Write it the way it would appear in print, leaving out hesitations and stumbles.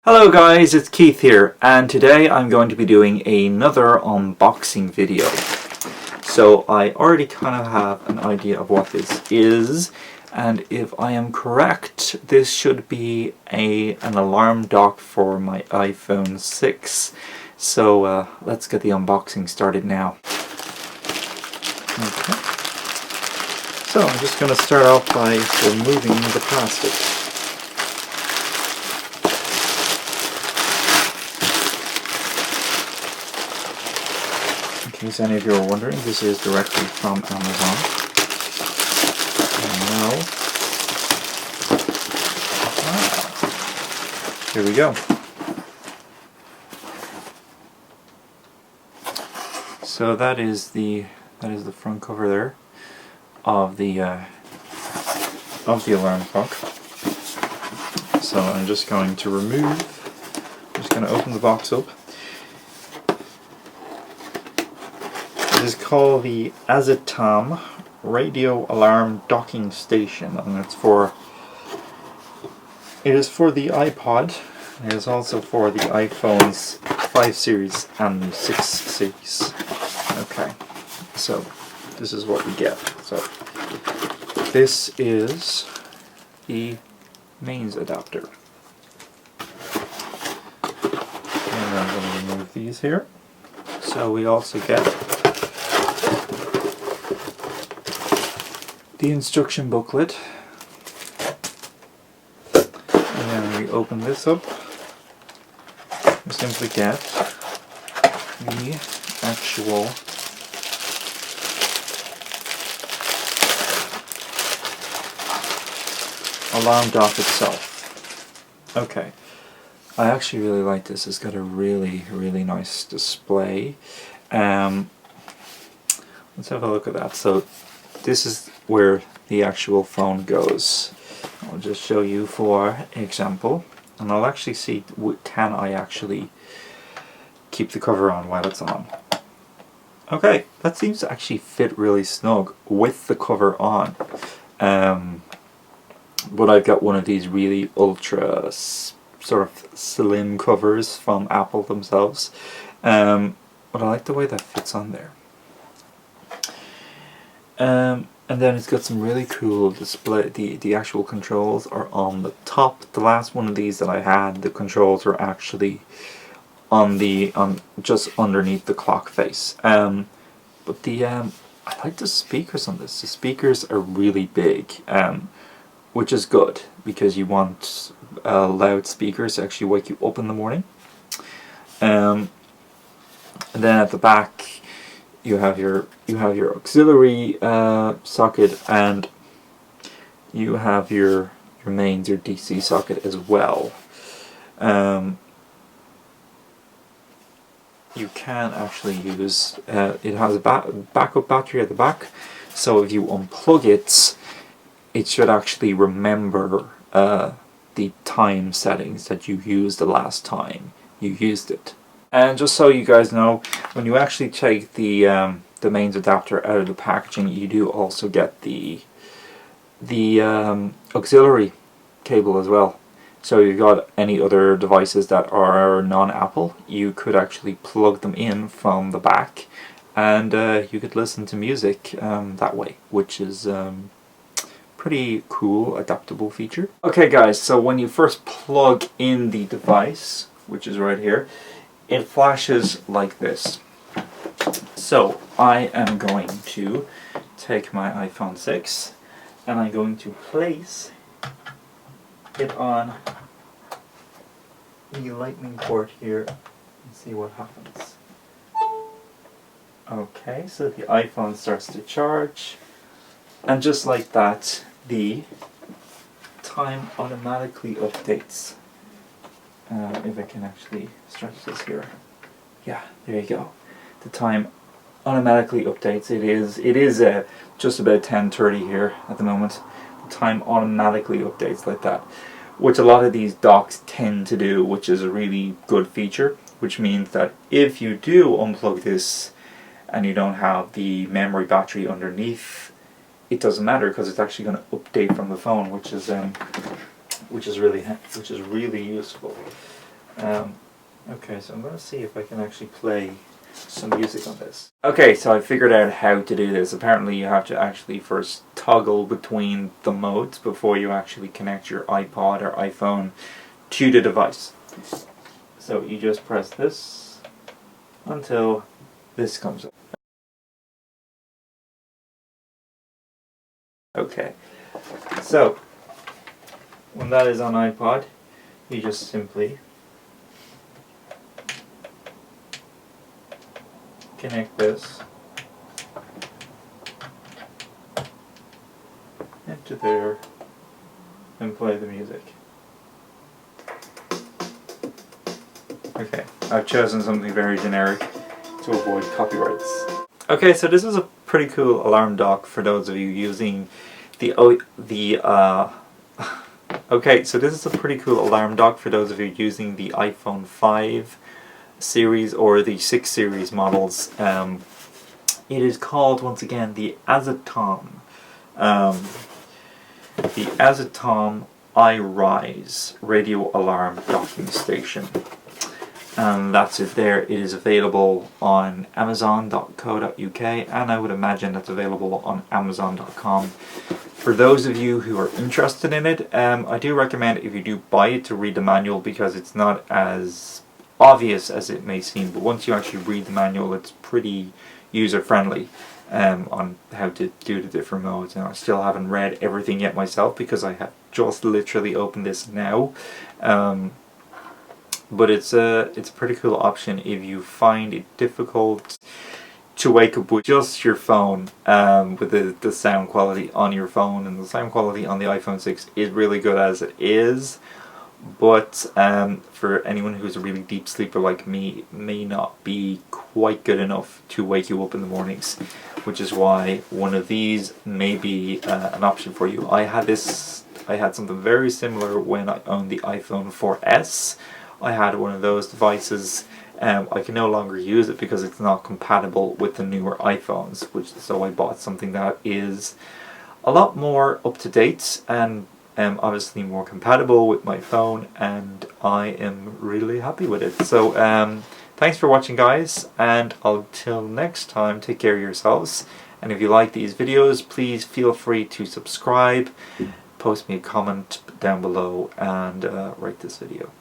Hello guys, it's Keith here, and today I'm going to be doing another unboxing video. So I already kind of have an idea of what this is, and if I am correct, this should be an alarm dock for my iPhone 6. So let's get the unboxing started now. Okay. So I'm just going to start off by removing the plastic. In case any of you are wondering, this is directly from Amazon. And now, here we go. So that is the front cover there of the alarm clock. So I'm just going to open the box up. It is called the Azatom Radio Alarm Docking Station, and it is for the iPod. It is also for the iPhones 5 series and 6 series. Okay, so this is what we get. So this is the mains adapter. And I'm going to remove these here. So we also get the instruction booklet, and then we open this up. We simply get the actual alarm dock itself. Okay, I actually really like this. It's got a really nice display. Let's have a look at that. So this is where the actual phone goes. I'll just show you for example, and I'll actually see, can I actually keep the cover on while it's on. Okay, that seems to actually fit really snug with the cover on. But I've got one of these really ultra sort of slim covers from Apple themselves. But I like the way that fits on there. And then it's got some really cool display. The actual controls are on the top. The last one of these that I had, the controls were actually on just underneath the clock face. But I like the speakers on this. The speakers are really big, which is good because you want loud speakers to actually wake you up in the morning. And then at the back, you have your auxiliary socket, and you have your mains, your DC socket as well. You can actually use it has a backup battery at the back, so if you unplug it, it should actually remember the time settings that you used the last time you used it. And just so you guys know, when you actually take the mains adapter out of the packaging, you do also get the auxiliary cable as well. So if you've got any other devices that are non-Apple, you could actually plug them in from the back, and you could listen to music that way, which is pretty cool, adaptable feature. Okay guys, so when you first plug in the device, which is right here, it flashes like this. So I am going to take my iPhone 6 and I'm going to place it on the lightning port here and see what happens. Okay, so the iPhone starts to charge, and just like that, the time automatically updates. If I can actually stretch this here. Yeah, there you go. The time automatically updates. It is just about 10:30 here at the moment. The time automatically updates like that, which a lot of these docks tend to do, which is a really good feature, which means that if you do unplug this and you don't have the memory battery underneath, it doesn't matter because it's actually going to update from the phone, which is really useful. Okay, so I'm going to see if I can actually play some music on this. Okay, so I figured out how to do this. Apparently you have to actually first toggle between the modes before you actually connect your iPod or iPhone to the device. So you just press this until this comes up. Okay, so when that is on iPod, you just simply connect this into there and play the music. Okay, I've chosen something very generic to avoid copyrights. Okay, so this is a pretty cool alarm dock for those of you using the okay, so this is a pretty cool alarm dock for those of you using the iPhone 5 series or the 6 series models. It is called, once again, the Azatom. The Azatom iRise radio alarm docking station. And that's it there. It is available on amazon.co.uk, and I would imagine that's available on amazon.com. For those of you who are interested in it, I do recommend, if you do buy it, to read the manual, because it's not as obvious as it may seem, but once you actually read the manual, it's pretty user-friendly on how to do the different modes. And I still haven't read everything yet myself, because I have just literally opened this now. But it's a pretty cool option if you find it difficult to wake up with just your phone, with the sound quality on your phone, and the sound quality on the iPhone 6 is really good as it is. But for anyone who's a really deep sleeper like me, it may not be quite good enough to wake you up in the mornings, which is why one of these may be an option for you. I had something very similar when I owned the iPhone 4S. I had one of those devices. I can no longer use it because it's not compatible with the newer iPhones, so I bought something that is a lot more up to date and obviously more compatible with my phone, and I am really happy with it. So thanks for watching, guys, and until next time, take care of yourselves. And if you like these videos, please feel free to subscribe, post me a comment down below, and rate this video.